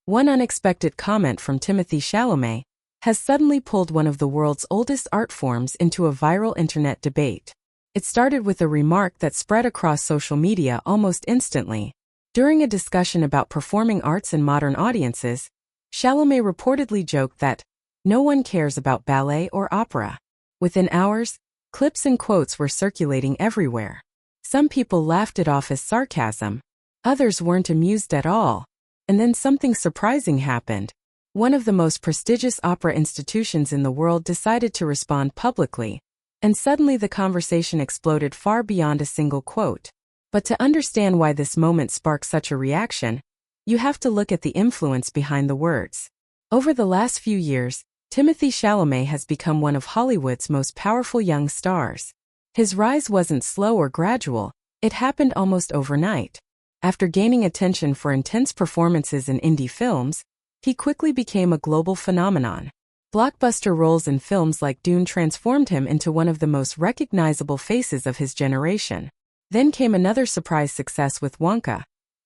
One unexpected comment from Timothée Chalamet has suddenly pulled one of the world's oldest art forms into a viral internet debate. It started with a remark that spread across social media almost instantly. During a discussion about performing arts and modern audiences, Chalamet reportedly joked that no one cares about ballet or opera. Within hours, clips and quotes were circulating everywhere. Some people laughed it off as sarcasm, others weren't amused at all. And then something surprising happened. One of the most prestigious opera institutions in the world decided to respond publicly, and suddenly the conversation exploded far beyond a single quote. But to understand why this moment sparked such a reaction, you have to look at the influence behind the words. Over the last few years, Timothée Chalamet has become one of Hollywood's most powerful young stars. His rise wasn't slow or gradual, it happened almost overnight. After gaining attention for intense performances in indie films, he quickly became a global phenomenon. Blockbuster roles in films like Dune transformed him into one of the most recognizable faces of his generation. Then came another surprise success with Wonka,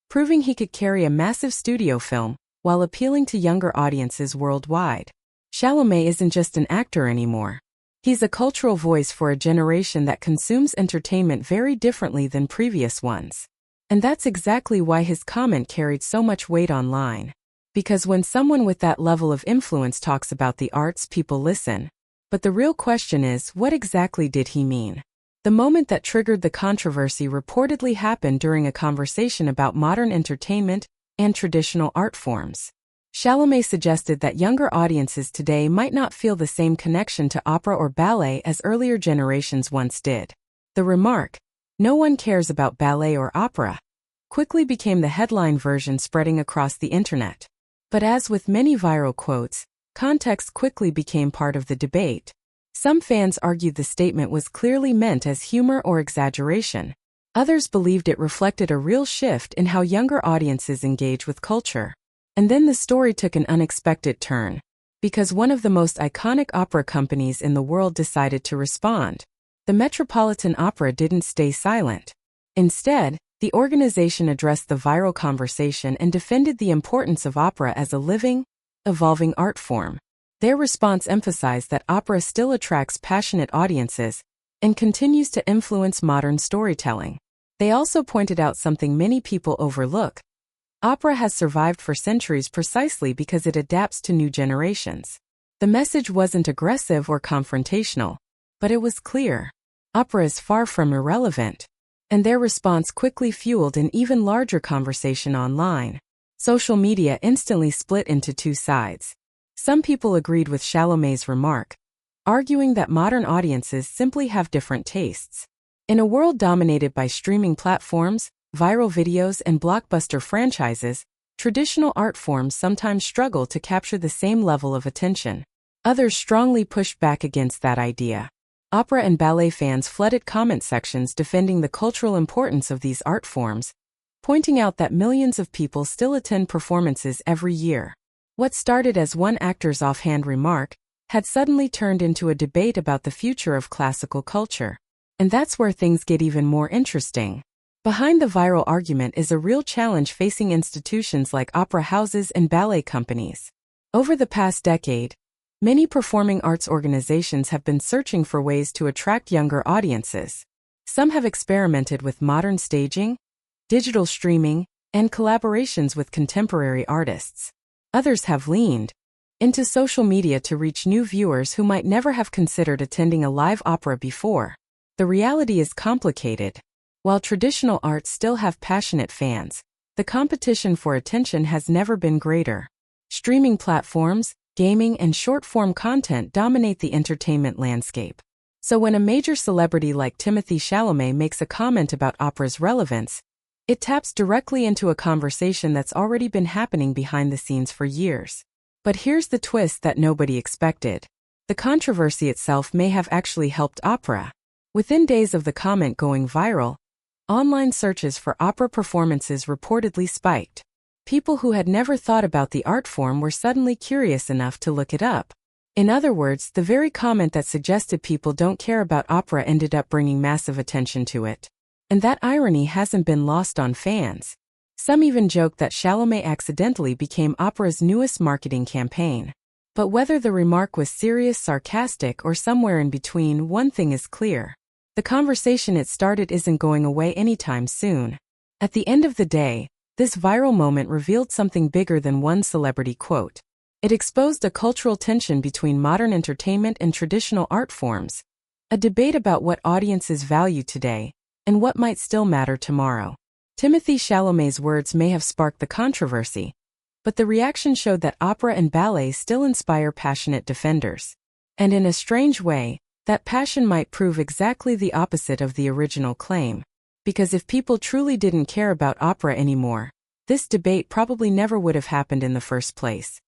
proving he could carry a massive studio film while appealing to younger audiences worldwide. Chalamet isn't just an actor anymore. He's a cultural voice for a generation that consumes entertainment very differently than previous ones. And that's exactly why his comment carried so much weight online. Because when someone with that level of influence talks about the arts, people listen. But the real question is, what exactly did he mean? The moment that triggered the controversy reportedly happened during a conversation about modern entertainment and traditional art forms. Chalamet suggested that younger audiences today might not feel the same connection to opera or ballet as earlier generations once did. The remark, "No one cares about ballet or opera," quickly became the headline version spreading across the internet. But as with many viral quotes, context quickly became part of the debate. Some fans argued the statement was clearly meant as humor or exaggeration. Others believed it reflected a real shift in how younger audiences engage with culture. And then the story took an unexpected turn, because one of the most iconic opera companies in the world decided to respond. The Metropolitan Opera didn't stay silent. Instead, the organization addressed the viral conversation and defended the importance of opera as a living, evolving art form. Their response emphasized that opera still attracts passionate audiences and continues to influence modern storytelling. They also pointed out something many people overlook. Opera has survived for centuries precisely because it adapts to new generations. The message wasn't aggressive or confrontational, but it was clear. Opera is far from irrelevant. And their response quickly fueled an even larger conversation online. Social media instantly split into two sides. Some people agreed with Chalamet's remark, arguing that modern audiences simply have different tastes. In a world dominated by streaming platforms, viral videos, and blockbuster franchises, traditional art forms sometimes struggle to capture the same level of attention. Others strongly pushed back against that idea. Opera and ballet fans flooded comment sections defending the cultural importance of these art forms, pointing out that millions of people still attend performances every year. What started as one actor's offhand remark had suddenly turned into a debate about the future of classical culture. And that's where things get even more interesting. Behind the viral argument is a real challenge facing institutions like opera houses and ballet companies. Over the past decade, many performing arts organizations have been searching for ways to attract younger audiences. Some have experimented with modern staging, digital streaming, and collaborations with contemporary artists. Others have leaned into social media to reach new viewers who might never have considered attending a live opera before. The reality is complicated. While traditional arts still have passionate fans, the competition for attention has never been greater. Streaming platforms, gaming, and short-form content dominate the entertainment landscape. So when a major celebrity like Timothée Chalamet makes a comment about opera's relevance, it taps directly into a conversation that's already been happening behind the scenes for years. But here's the twist that nobody expected. The controversy itself may have actually helped opera. Within days of the comment going viral, online searches for opera performances reportedly spiked. People who had never thought about the art form were suddenly curious enough to look it up. In other words, the very comment that suggested people don't care about opera ended up bringing massive attention to it. And that irony hasn't been lost on fans. Some even joke that Chalamet accidentally became opera's newest marketing campaign. But whether the remark was serious, sarcastic, or somewhere in between, one thing is clear. The conversation it started isn't going away anytime soon. At the end of the day, this viral moment revealed something bigger than one celebrity quote. It exposed a cultural tension between modern entertainment and traditional art forms, a debate about what audiences value today and what might still matter tomorrow. Timothée Chalamet's words may have sparked the controversy, but the reaction showed that opera and ballet still inspire passionate defenders. And in a strange way, that passion might prove exactly the opposite of the original claim. Because if people truly didn't care about opera anymore, this debate probably never would have happened in the first place.